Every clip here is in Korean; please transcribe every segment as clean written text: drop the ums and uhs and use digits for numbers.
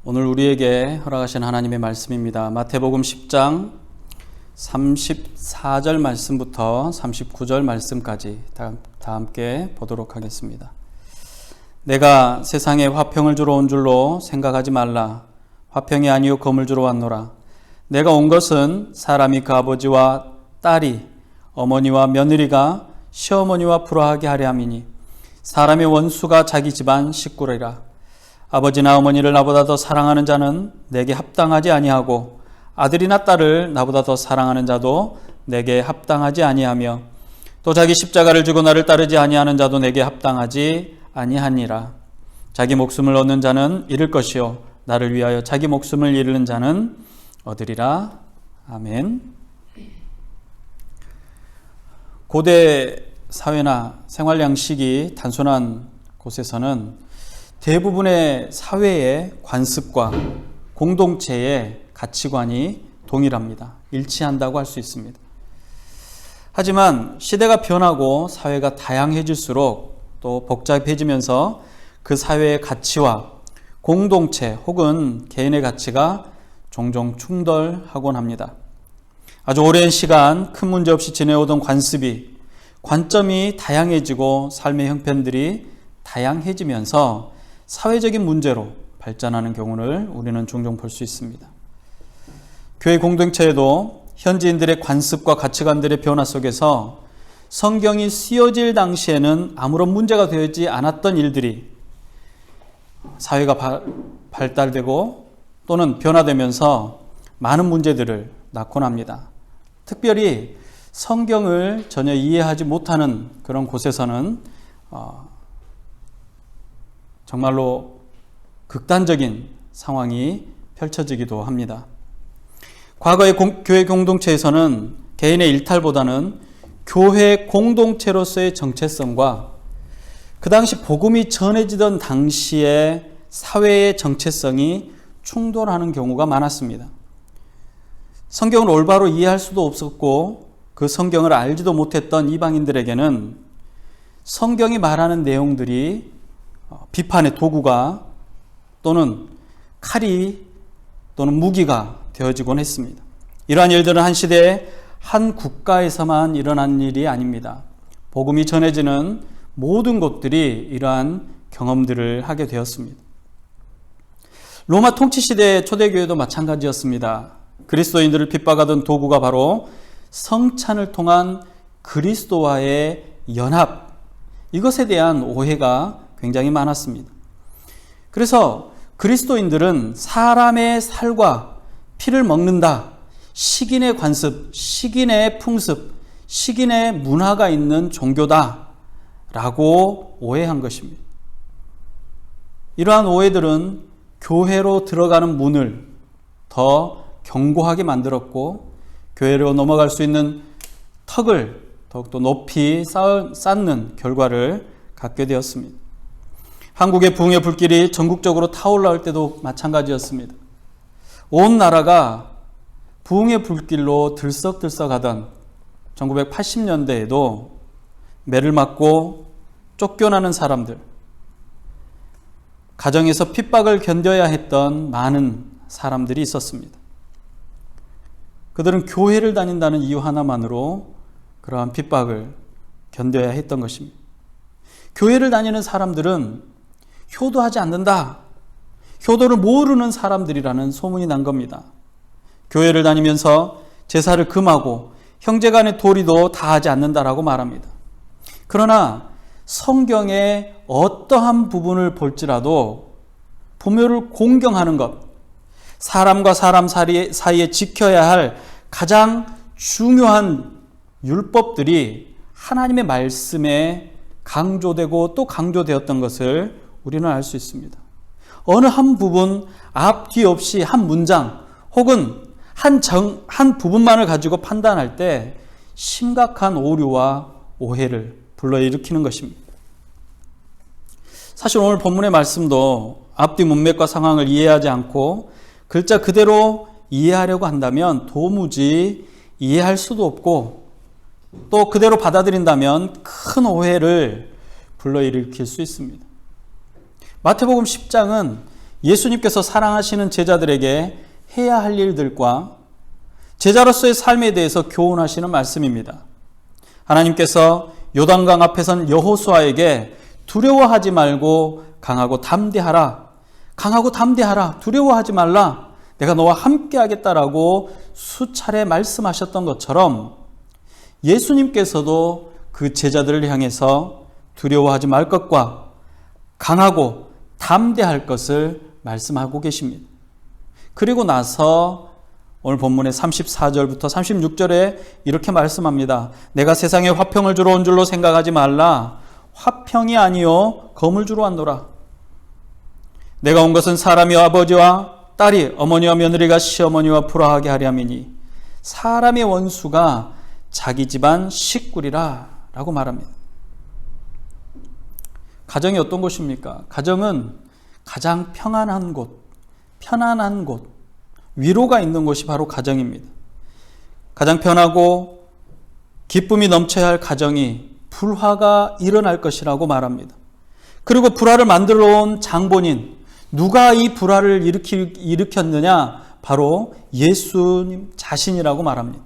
오늘 우리에게 허락하신 하나님의 말씀입니다. 마태복음 10장 34절 말씀부터 39절 말씀까지 다 함께 보도록 하겠습니다. 내가 세상에 화평을 주러 온 줄로 생각하지 말라. 화평이 아니요 검을 주러 왔노라. 내가 온 것은 사람이 그 아버지와 딸이 어머니와 며느리가 시어머니와 불화하게 하려 함이니 사람의 원수가 자기 집안 식구리라. 아버지나 어머니를 나보다 더 사랑하는 자는 내게 합당하지 아니하고 아들이나 딸을 나보다 더 사랑하는 자도 내게 합당하지 아니하며 또 자기 십자가를 지고 나를 따르지 아니하는 자도 내게 합당하지 아니하니라. 자기 목숨을 얻는 자는 잃을 것이요 나를 위하여 자기 목숨을 잃는 자는 얻으리라. 아멘. 고대 사회나 생활 양식이 단순한 곳에서는 대부분의 사회의 관습과 공동체의 가치관이 동일합니다. 일치한다고 할 수 있습니다. 하지만 시대가 변하고 사회가 다양해질수록 또 복잡해지면서 그 사회의 가치와 공동체 혹은 개인의 가치가 종종 충돌하곤 합니다. 아주 오랜 시간 큰 문제 없이 지내오던 관점이 다양해지고 삶의 형편들이 다양해지면서 사회적인 문제로 발전하는 경우를 우리는 종종 볼 수 있습니다. 교회 공동체에도 현지인들의 관습과 가치관들의 변화 속에서 성경이 쓰여질 당시에는 아무런 문제가 되지 않았던 일들이 사회가 발달되고 또는 변화되면서 많은 문제들을 낳곤 합니다. 특별히 성경을 전혀 이해하지 못하는 그런 곳에서는 정말로 극단적인 상황이 펼쳐지기도 합니다. 과거의 교회 공동체에서는 개인의 일탈보다는 교회 공동체로서의 정체성과 그 당시 복음이 전해지던 당시의 사회의 정체성이 충돌하는 경우가 많았습니다. 성경을 올바로 이해할 수도 없었고 그 성경을 알지도 못했던 이방인들에게는 성경이 말하는 내용들이 비판의 도구가 또는 칼이 또는 무기가 되어지곤 했습니다. 이러한 일들은 한 시대에 한 국가에서만 일어난 일이 아닙니다. 복음이 전해지는 모든 곳들이 이러한 경험들을 하게 되었습니다. 로마 통치 시대의 초대교회도 마찬가지였습니다. 그리스도인들을 핍박하던 도구가 바로 성찬을 통한 그리스도와의 연합, 이것에 대한 오해가 굉장히 많았습니다. 그래서 그리스도인들은 사람의 살과 피를 먹는다, 식인의 관습, 식인의 풍습, 식인의 문화가 있는 종교다 라고 오해한 것입니다. 이러한 오해들은 교회로 들어가는 문을 더 견고하게 만들었고 교회로 넘어갈 수 있는 턱을 더욱더 높이 쌓는 결과를 갖게 되었습니다. 한국의 부흥의 불길이 전국적으로 타올라올 때도 마찬가지였습니다. 온 나라가 부흥의 불길로 들썩들썩하던 1980년대에도 매를 맞고 쫓겨나는 사람들, 가정에서 핍박을 견뎌야 했던 많은 사람들이 있었습니다. 그들은 교회를 다닌다는 이유 하나만으로 그러한 핍박을 견뎌야 했던 것입니다. 교회를 다니는 사람들은 효도하지 않는다, 효도를 모르는 사람들이라는 소문이 난 겁니다. 교회를 다니면서 제사를 금하고 형제간의 도리도 다하지 않는다라고 말합니다. 그러나 성경의 어떠한 부분을 볼지라도 부모를 공경하는 것, 사람과 사람 사이에 지켜야 할 가장 중요한 율법들이 하나님의 말씀에 강조되고 또 강조되었던 것을 우리는 알 수 있습니다. 어느 한 부분 앞뒤 없이 한 문장 혹은 한 부분만을 가지고 판단할 때 심각한 오류와 오해를 불러일으키는 것입니다. 사실 오늘 본문의 말씀도 앞뒤 문맥과 상황을 이해하지 않고 글자 그대로 이해하려고 한다면 도무지 이해할 수도 없고 또 그대로 받아들인다면 큰 오해를 불러일으킬 수 있습니다. 마태복음 10장은 예수님께서 사랑하시는 제자들에게 해야 할 일들과 제자로서의 삶에 대해서 교훈하시는 말씀입니다. 하나님께서 요단강 앞에 선 여호수아에게 두려워하지 말고 강하고 담대하라. 강하고 담대하라. 두려워하지 말라. 내가 너와 함께 하겠다라고 수차례 말씀하셨던 것처럼 예수님께서도 그 제자들을 향해서 두려워하지 말 것과 강하고 담대할 것을 말씀하고 계십니다. 그리고 나서 오늘 본문의 34절부터 36절에 이렇게 말씀합니다. 내가 세상에 화평을 주러 온 줄로 생각하지 말라. 화평이 아니요 검을 주러 왔노라. 내가 온 것은 사람이 아버지와 딸이 어머니와 며느리가 시어머니와 불화하게 하려 함이니 사람의 원수가 자기 집안 식구리라 라고 말합니다. 가정이 어떤 곳입니까? 가정은 가장 평안한 곳, 편안한 곳, 위로가 있는 곳이 바로 가정입니다. 가장 편하고 기쁨이 넘쳐야 할 가정이 불화가 일어날 것이라고 말합니다. 그리고 불화를 만들어 온 장본인, 누가 이 불화를 일으켰느냐? 바로 예수님 자신이라고 말합니다.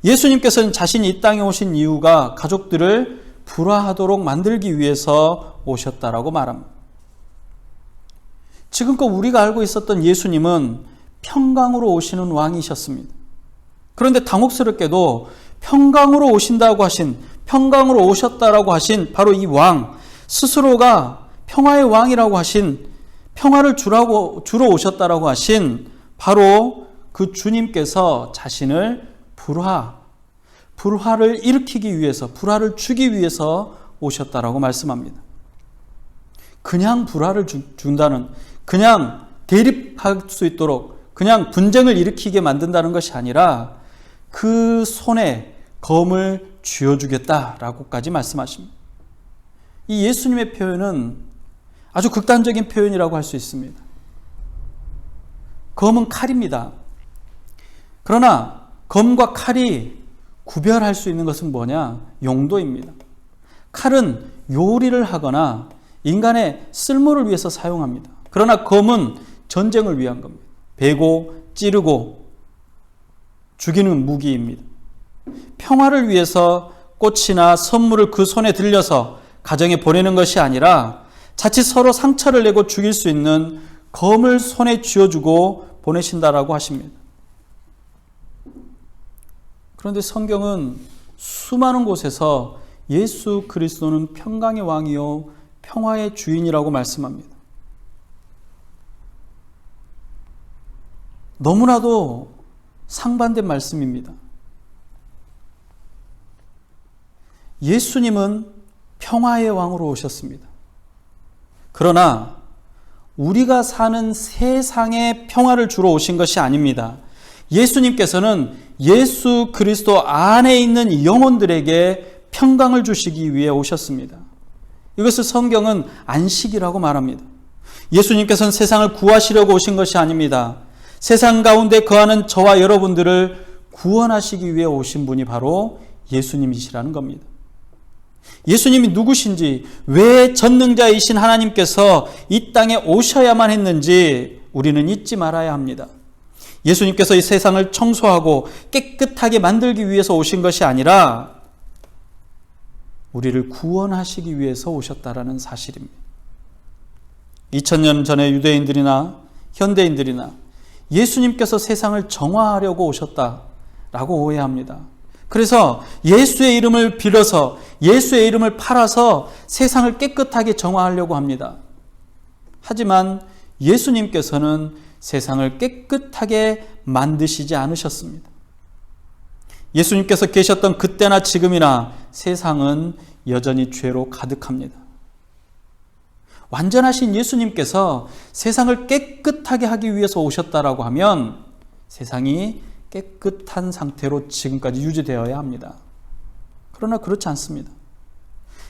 예수님께서는 자신이 이 땅에 오신 이유가 가족들을 불화하도록 만들기 위해서 오셨다라고 말합니다. 지금껏 우리가 알고 있었던 예수님은 평강으로 오시는 왕이셨습니다. 그런데 당혹스럽게도 평강으로 오신다고 하신, 평강으로 오셨다라고 하신 바로 이 왕 스스로가 평화의 왕이라고 하신, 평화를 주러 오셨다라고 하신 바로 그 주님께서 자신을 불화를 일으키기 위해서, 불화를 주기 위해서 오셨다라고 말씀합니다. 그냥 불화를 준다는, 그냥 대립할 수 있도록 그냥 분쟁을 일으키게 만든다는 것이 아니라 그 손에 검을 쥐어주겠다라고까지 말씀하십니다. 이 예수님의 표현은 아주 극단적인 표현이라고 할 수 있습니다. 검은 칼입니다. 그러나 검과 칼이 구별할 수 있는 것은 뭐냐? 용도입니다. 칼은 요리를 하거나 인간의 쓸모를 위해서 사용합니다. 그러나 검은 전쟁을 위한 겁니다. 베고 찌르고 죽이는 무기입니다. 평화를 위해서 꽃이나 선물을 그 손에 들려서 가정에 보내는 것이 아니라 자칫 서로 상처를 내고 죽일 수 있는 검을 손에 쥐어주고 보내신다라고 하십니다. 그런데 성경은 수많은 곳에서 예수 그리스도는 평강의 왕이요 평화의 주인이라고 말씀합니다. 너무나도 상반된 말씀입니다. 예수님은 평화의 왕으로 오셨습니다. 그러나 우리가 사는 세상의 평화를 주러 오신 것이 아닙니다. 예수님께서는 예수 그리스도 안에 있는 영혼들에게 평강을 주시기 위해 오셨습니다. 이것을 성경은 안식이라고 말합니다. 예수님께서는 세상을 구하시려고 오신 것이 아닙니다. 세상 가운데 거하는 저와 여러분들을 구원하시기 위해 오신 분이 바로 예수님이시라는 겁니다. 예수님이 누구신지, 왜 전능자이신 하나님께서 이 땅에 오셔야만 했는지 우리는 잊지 말아야 합니다. 예수님께서 이 세상을 청소하고 깨끗하게 만들기 위해서 오신 것이 아니라 우리를 구원하시기 위해서 오셨다라는 사실입니다. 2000년 전에 유대인들이나 현대인들이나 예수님께서 세상을 정화하려고 오셨다라고 오해합니다. 그래서 예수의 이름을 빌어서, 예수의 이름을 팔아서 세상을 깨끗하게 정화하려고 합니다. 하지만 예수님께서는 세상을 깨끗하게 만드시지 않으셨습니다. 예수님께서 계셨던 그때나 지금이나 세상은 여전히 죄로 가득합니다. 완전하신 예수님께서 세상을 깨끗하게 하기 위해서 오셨다라고 하면 세상이 깨끗한 상태로 지금까지 유지되어야 합니다. 그러나 그렇지 않습니다.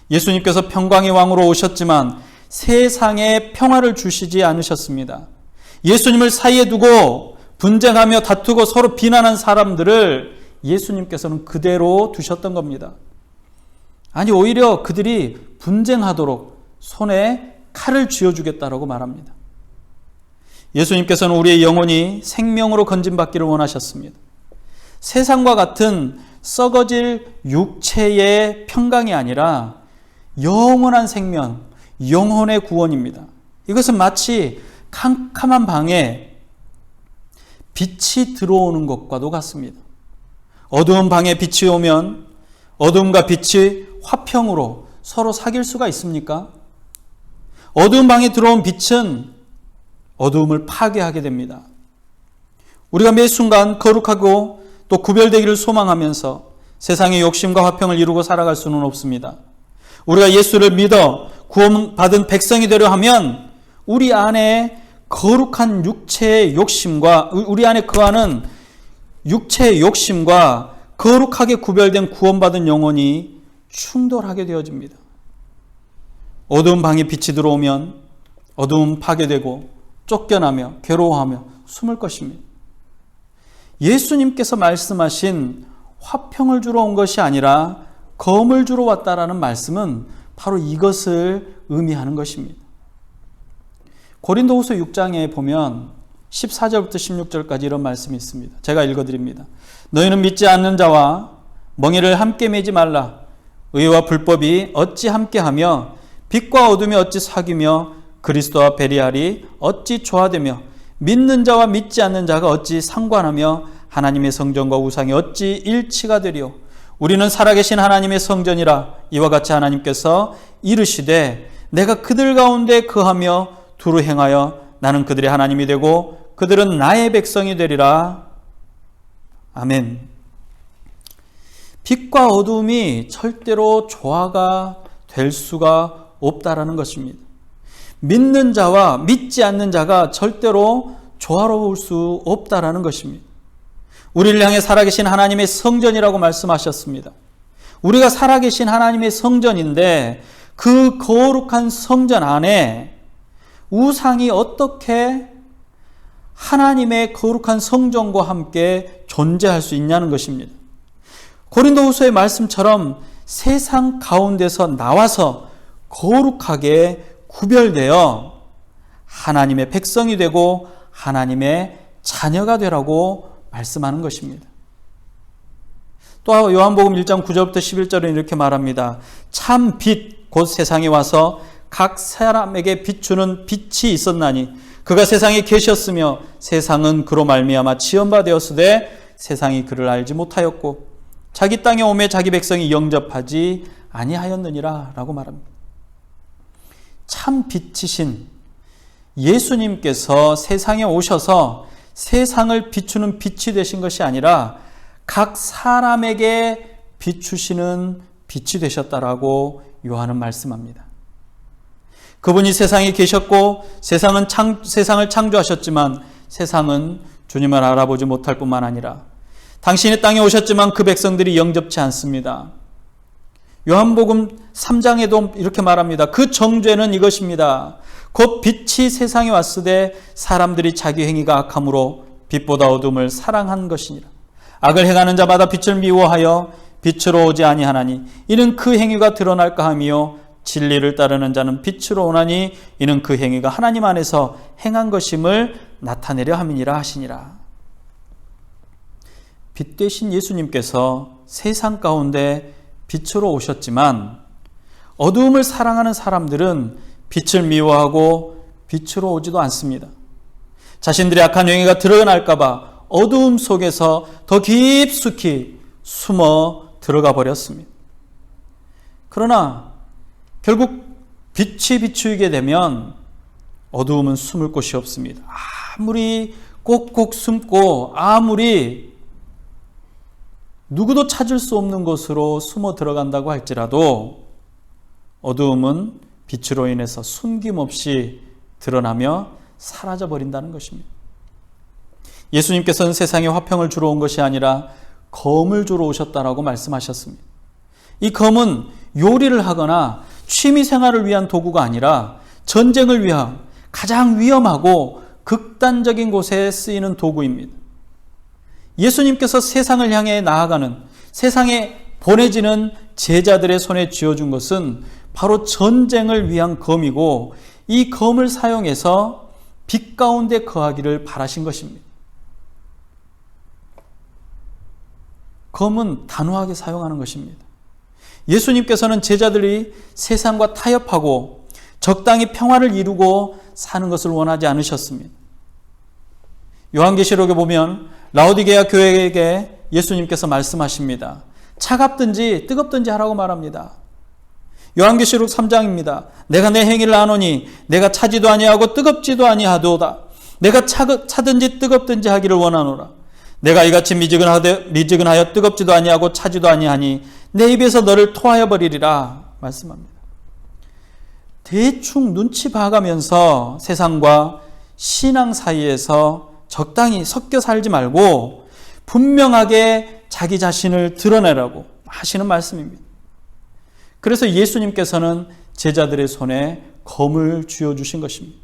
예수님께서 평강의 왕으로 오셨지만 세상에 평화를 주시지 않으셨습니다. 예수님을 사이에 두고 분쟁하며 다투고 서로 비난한 사람들을 예수님께서는 그대로 두셨던 겁니다. 아니, 오히려 그들이 분쟁하도록 손에 칼을 쥐어주겠다라고 말합니다. 예수님께서는 우리의 영혼이 생명으로 건진받기를 원하셨습니다. 세상과 같은 썩어질 육체의 평강이 아니라 영원한 생명, 영혼의 구원입니다. 이것은 마치 캄캄한 방에 빛이 들어오는 것과도 같습니다. 어두운 방에 빛이 오면 어둠과 빛이 화평으로 서로 사귈 수가 있습니까? 어두운 방에 들어온 빛은 어두움을 파괴하게 됩니다. 우리가 매 순간 거룩하고 또 구별되기를 소망하면서 세상의 욕심과 화평을 이루고 살아갈 수는 없습니다. 우리가 예수를 믿어 구원받은 백성이 되려 하면 우리 안에 거룩한 육체의 욕심과 우리 안에 거하는 육체의 욕심과 거룩하게 구별된 구원받은 영혼이 충돌하게 되어집니다. 어두운 방에 빛이 들어오면 어두움 파괴되고 쫓겨나며 괴로워하며 숨을 것입니다. 예수님께서 말씀하신 화평을 주러 온 것이 아니라 검을 주러 왔다라는 말씀은 바로 이것을 의미하는 것입니다. 고린도후서 6장에 보면 14절부터 16절까지 이런 말씀이 있습니다. 제가 읽어드립니다. 너희는 믿지 않는 자와 멍에를 함께 매지 말라. 의와 불법이 어찌 함께하며 빛과 어둠이 어찌 사귀며 그리스도와 베리알이 어찌 조화되며 믿는 자와 믿지 않는 자가 어찌 상관하며 하나님의 성전과 우상이 어찌 일치가 되리요. 우리는 살아계신 하나님의 성전이라. 이와 같이 하나님께서 이르시되 내가 그들 가운데 거하며 두루 행하여 나는 그들의 하나님이 되고 그들은 나의 백성이 되리라. 아멘. 빛과 어둠이 절대로 조화가 될 수가 없다라는 것입니다. 믿는 자와 믿지 않는 자가 절대로 조화로울 수 없다라는 것입니다. 우리를 향해 살아계신 하나님의 성전이라고 말씀하셨습니다. 우리가 살아계신 하나님의 성전인데 그 거룩한 성전 안에 우상이 어떻게 하나님의 거룩한 성전과 함께 존재할 수 있냐는 것입니다. 고린도후서의 말씀처럼 세상 가운데서 나와서 거룩하게 구별되어 하나님의 백성이 되고 하나님의 자녀가 되라고 말씀하는 것입니다. 또 요한복음 1장 9절부터 11절은 이렇게 말합니다. 참 빛 곧 세상에 와서 각 사람에게 비추는 빛이 있었나니 그가 세상에 계셨으며 세상은 그로 말미암아 지은 바 되었으되 세상이 그를 알지 못하였고 자기 땅에 오매 자기 백성이 영접하지 아니하였느니라 라고 말합니다. 참 빛이신 예수님께서 세상에 오셔서 세상을 비추는 빛이 되신 것이 아니라 각 사람에게 비추시는 빛이 되셨다라고 요한은 말씀합니다. 그분이 세상에 계셨고 세상을 창조하셨지만 세상은 주님을 알아보지 못할 뿐만 아니라 당신의 땅에 오셨지만 그 백성들이 영접치 않습니다. 요한복음 3장에도 이렇게 말합니다. 그 정죄는 이것입니다. 곧 빛이 세상에 왔으되 사람들이 자기 행위가 악함으로 빛보다 어둠을 사랑한 것이니라. 악을 행하는 자마다 빛을 미워하여 빛으로 오지 아니하나니 이는 그 행위가 드러날까 함이요 진리를 따르는 자는 빛으로 오나니 이는 그 행위가 하나님 안에서 행한 것임을 나타내려 함이니라 하시니라. 빛 되신 예수님께서 세상 가운데 빛으로 오셨지만 어두움을 사랑하는 사람들은 빛을 미워하고 빛으로 오지도 않습니다. 자신들의 악한 행위가 드러날까 봐 어두움 속에서 더 깊숙이 숨어 들어가 버렸습니다. 그러나 결국 빛이 비추이게 되면 어두움은 숨을 곳이 없습니다. 아무리 꼭꼭 숨고 아무리 누구도 찾을 수 없는 곳으로 숨어 들어간다고 할지라도 어두움은 빛으로 인해서 숨김없이 드러나며 사라져버린다는 것입니다. 예수님께서는 세상에 화평을 주러 온 것이 아니라 검을 주러 오셨다라고 말씀하셨습니다. 이 검은 요리를 하거나 취미생활을 위한 도구가 아니라 전쟁을 위한 가장 위험하고 극단적인 곳에 쓰이는 도구입니다. 예수님께서 세상을 향해 나아가는 세상에 보내지는 제자들의 손에 쥐어준 것은 바로 전쟁을 위한 검이고 이 검을 사용해서 빛 가운데 거하기를 바라신 것입니다. 검은 단호하게 사용하는 것입니다. 예수님께서는 제자들이 세상과 타협하고 적당히 평화를 이루고 사는 것을 원하지 않으셨습니다. 요한계시록에 보면 라오디게아 교회에게 예수님께서 말씀하십니다. 차갑든지 뜨겁든지 하라고 말합니다. 요한계시록 3장입니다. 내가 내 행위를 아노니 내가 차지도 아니하고 뜨겁지도 아니하도다. 내가 차든지 뜨겁든지 하기를 원하노라. 내가 이같이 미지근하여 뜨겁지도 아니하고 차지도 아니하니 내 입에서 너를 토하여 버리리라 말씀합니다. 대충 눈치 봐가면서 세상과 신앙 사이에서 적당히 섞여 살지 말고 분명하게 자기 자신을 드러내라고 하시는 말씀입니다. 그래서 예수님께서는 제자들의 손에 검을 쥐어주신 것입니다.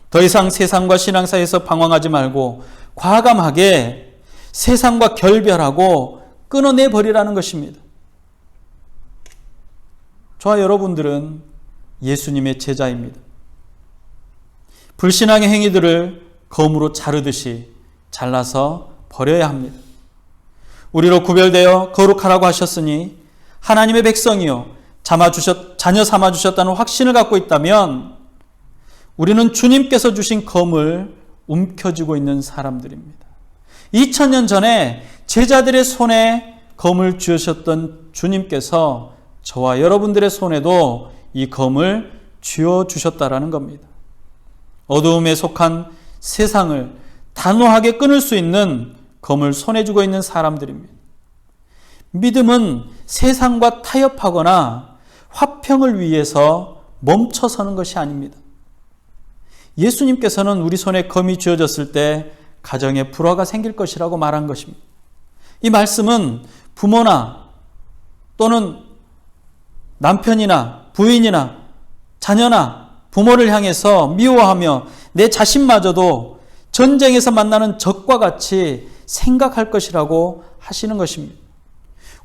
더 이상 세상과 신앙 사이에서 방황하지 말고 과감하게 세상과 결별하고 끊어내 버리라는 것입니다. 저와 여러분들은 예수님의 제자입니다. 불신앙의 행위들을 검으로 자르듯이 잘라서 버려야 합니다. 우리로 구별되어 거룩하라고 하셨으니 하나님의 백성이요 자녀 삼아주셨다는 확신을 갖고 있다면 우리는 주님께서 주신 검을 움켜쥐고 있는 사람들입니다. 2000년 전에 제자들의 손에 검을 쥐으셨던 주님께서 저와 여러분들의 손에도 이 검을 쥐어주셨다라는 겁니다. 어두움에 속한 세상을 단호하게 끊을 수 있는 검을 손에 쥐고 있는 사람들입니다. 믿음은 세상과 타협하거나 화평을 위해서 멈춰서는 것이 아닙니다. 예수님께서는 우리 손에 검이 쥐어졌을 때 가정에 불화가 생길 것이라고 말한 것입니다. 이 말씀은 부모나 또는 남편이나 부인이나 자녀나 부모를 향해서 미워하며 내 자신마저도 전쟁에서 만나는 적과 같이 생각할 것이라고 하시는 것입니다.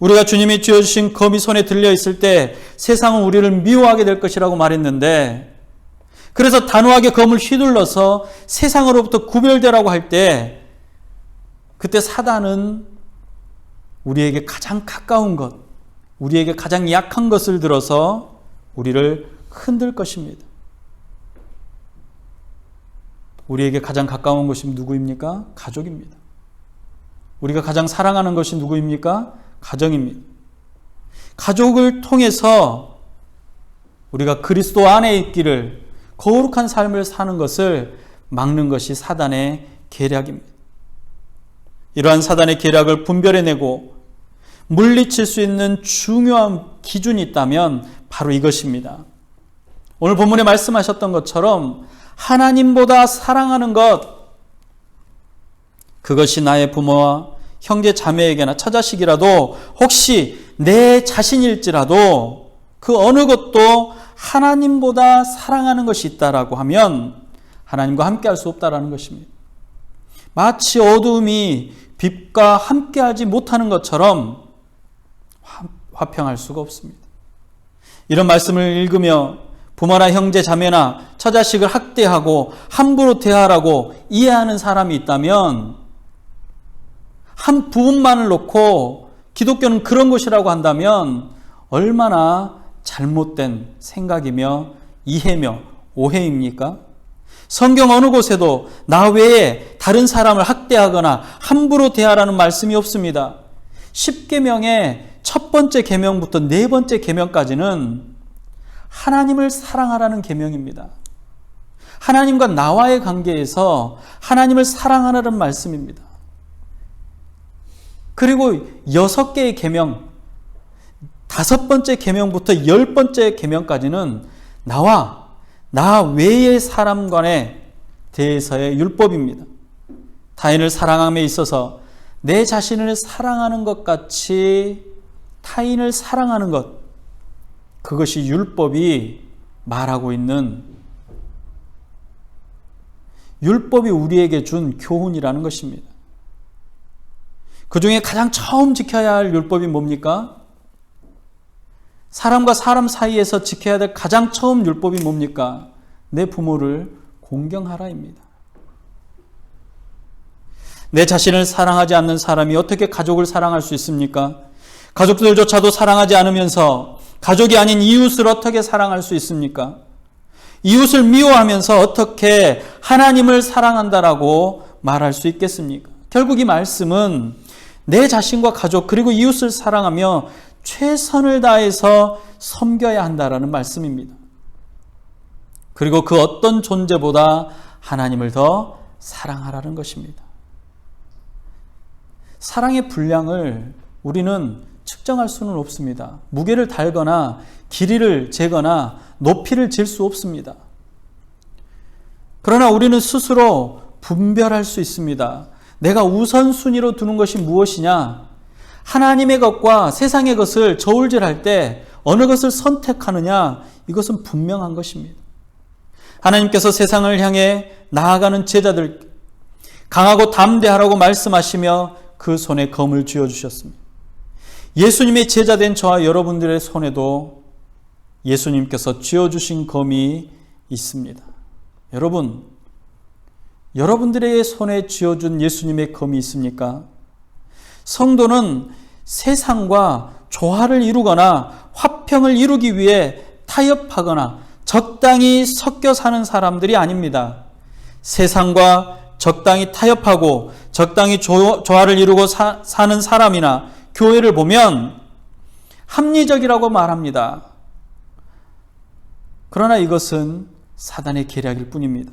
우리가 주님이 쥐어주신 검이 손에 들려 있을 때 세상은 우리를 미워하게 될 것이라고 말했는데, 그래서 단호하게 검을 휘둘러서 세상으로부터 구별되라고 할 때 그때 사단은 우리에게 가장 가까운 것, 우리에게 가장 약한 것을 들어서 우리를 흔들 것입니다. 우리에게 가장 가까운 것이 누구입니까? 가족입니다. 우리가 가장 사랑하는 것이 누구입니까? 가정입니다. 가족을 통해서 우리가 그리스도 안에 있기를 거룩한 삶을 사는 것을 막는 것이 사단의 계략입니다. 이러한 사단의 계략을 분별해내고 물리칠 수 있는 중요한 기준이 있다면 바로 이것입니다. 오늘 본문에 말씀하셨던 것처럼 하나님보다 사랑하는 것, 그것이 나의 부모와 형제 자매에게나 처자식이라도 혹시 내 자신일지라도 그 어느 것도 하나님보다 사랑하는 것이 있다라고 하면 하나님과 함께할 수 없다라는 것입니다. 마치 어두움이 빛과 함께하지 못하는 것처럼 화평할 수가 없습니다. 이런 말씀을 읽으며 부모나 형제 자매나 처자식을 학대하고 함부로 대하라고 이해하는 사람이 있다면, 한 부분만을 놓고 기독교는 그런 것이라고 한다면 얼마나 잘못된 생각이며 이해며 오해입니까? 성경 어느 곳에도 나 외에 다른 사람을 학대하거나 함부로 대하라는 말씀이 없습니다. 10계명의 첫 번째 계명부터 네 번째 계명까지는 하나님을 사랑하라는 계명입니다. 하나님과 나와의 관계에서 하나님을 사랑하라는 말씀입니다. 그리고 6개의 계명, 5번째 계명부터 10번째 계명까지는 나 외의 사람 간에 대해서의 율법입니다. 타인을 사랑함에 있어서 내 자신을 사랑하는 것 같이 타인을 사랑하는 것, 그것이 율법이 말하고 있는, 율법이 우리에게 준 교훈이라는 것입니다. 그 중에 가장 처음 지켜야 할 율법이 뭡니까? 사람과 사람 사이에서 지켜야 될 가장 처음 율법이 뭡니까? 내 부모를 공경하라입니다. 내 자신을 사랑하지 않는 사람이 어떻게 가족을 사랑할 수 있습니까? 가족들조차도 사랑하지 않으면서 가족이 아닌 이웃을 어떻게 사랑할 수 있습니까? 이웃을 미워하면서 어떻게 하나님을 사랑한다라고 말할 수 있겠습니까? 결국 이 말씀은 내 자신과 가족 그리고 이웃을 사랑하며 최선을 다해서 섬겨야 한다라는 말씀입니다. 그리고 그 어떤 존재보다 하나님을 더 사랑하라는 것입니다. 사랑의 분량을 우리는 측정할 수는 없습니다. 무게를 달거나 길이를 재거나 높이를 잴 수 없습니다. 그러나 우리는 스스로 분별할 수 있습니다. 내가 우선순위로 두는 것이 무엇이냐? 하나님의 것과 세상의 것을 저울질할 때 어느 것을 선택하느냐? 이것은 분명한 것입니다. 하나님께서 세상을 향해 나아가는 제자들 강하고 담대하라고 말씀하시며 그 손에 검을 쥐어주셨습니다. 예수님의 제자된 저와 여러분들의 손에도 예수님께서 쥐어주신 검이 있습니다. 여러분, 여러분들의 손에 쥐어준 예수님의 검이 있습니까? 성도는 세상과 조화를 이루거나 화평을 이루기 위해 타협하거나 적당히 섞여 사는 사람들이 아닙니다. 세상과 적당히 타협하고 적당히 조화를 이루고 사는 사람이나 교회를 보면 합리적이라고 말합니다. 그러나 이것은 사단의 계략일 뿐입니다.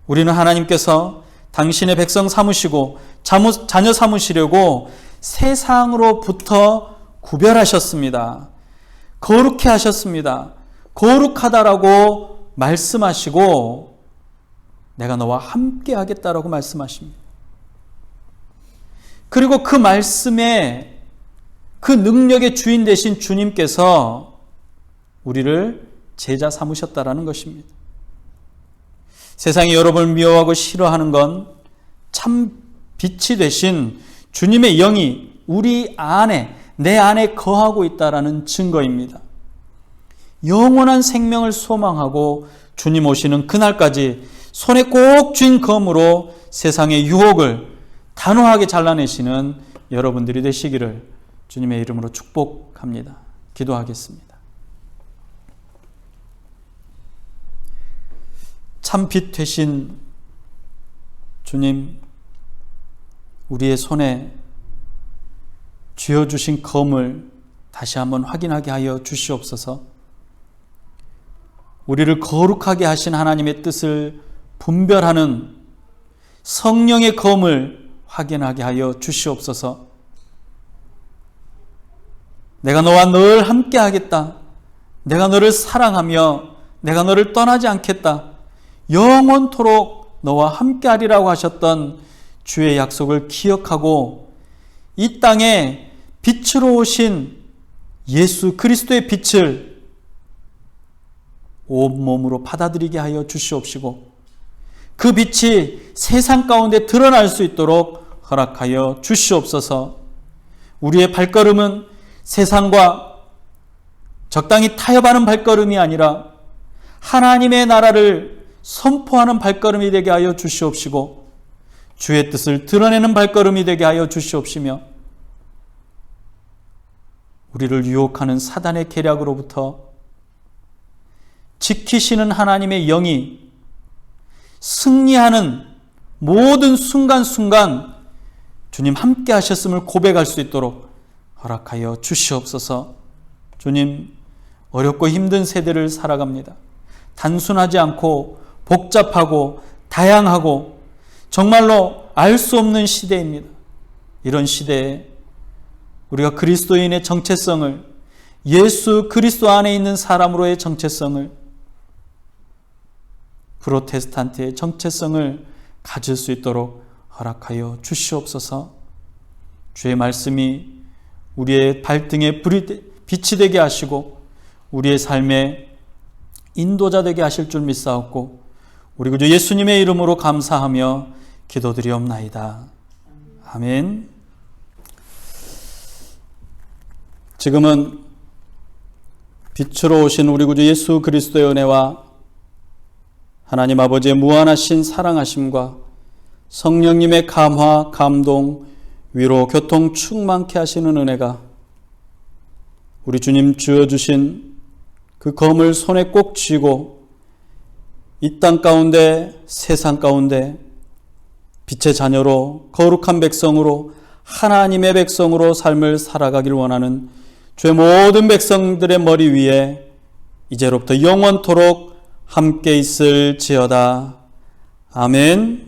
우리는 하나님께서 당신의 백성 삼으시고 자녀 삼으시려고 세상으로부터 구별하셨습니다. 거룩해 하셨습니다. 거룩하다라고 말씀하시고 내가 너와 함께 하겠다라고 말씀하십니다. 그리고 그 말씀에 그 능력의 주인 되신 주님께서 우리를 제자 삼으셨다라는 것입니다. 세상이 여러분을 미워하고 싫어하는 건 참 빛이 되신 주님의 영이 우리 안에, 내 안에 거하고 있다라는 증거입니다. 영원한 생명을 소망하고 주님 오시는 그날까지 손에 꼭 쥔 검으로 세상의 유혹을 단호하게 잘라내시는 여러분들이 되시기를 주님의 이름으로 축복합니다. 기도하겠습니다. 참 빛 되신 주님, 우리의 손에 쥐어주신 검을 다시 한번 확인하게 하여 주시옵소서. 우리를 거룩하게 하신 하나님의 뜻을 분별하는 성령의 검을 확인하게 하여 주시옵소서. 내가 너와 늘 함께 하겠다. 내가 너를 사랑하며 내가 너를 떠나지 않겠다. 영원토록 너와 함께 하리라고 하셨던 주의 약속을 기억하고 이 땅에 빛으로 오신 예수 그리스도의 빛을 온몸으로 받아들이게 하여 주시옵시고 그 빛이 세상 가운데 드러날 수 있도록 허락하여 주시옵소서. 우리의 발걸음은 세상과 적당히 타협하는 발걸음이 아니라 하나님의 나라를 선포하는 발걸음이 되게 하여 주시옵시고 주의 뜻을 드러내는 발걸음이 되게 하여 주시옵시며 우리를 유혹하는 사단의 계략으로부터 지키시는 하나님의 영이 승리하는 모든 순간순간 주님 함께 하셨음을 고백할 수 있도록 허락하여 주시옵소서. 주님, 어렵고 힘든 세대를 살아갑니다. 단순하지 않고 복잡하고 다양하고 정말로 알 수 없는 시대입니다. 이런 시대에 우리가 그리스도인의 정체성을, 예수 그리스도 안에 있는 사람으로의 정체성을, 프로테스탄트의 정체성을 가질 수 있도록 허락하여 주시옵소서. 주의 말씀이 우리의 발등에 빛이 되게 하시고 우리의 삶에 인도자 되게 하실 줄 믿사옵고 우리 구주 예수님의 이름으로 감사하며 기도드리옵나이다. 아멘. 지금은 빛으로 오신 우리 구주 예수 그리스도의 은혜와 하나님 아버지의 무한하신 사랑하심과 성령님의 감화, 감동, 위로, 교통 충만케 하시는 은혜가 우리 주님 주어주신 그 검을 손에 꼭 쥐고 이 땅 가운데, 세상 가운데 빛의 자녀로, 거룩한 백성으로, 하나님의 백성으로 삶을 살아가길 원하는 주의 모든 백성들의 머리 위에 이제로부터 영원토록 함께 있을지어다. 아멘.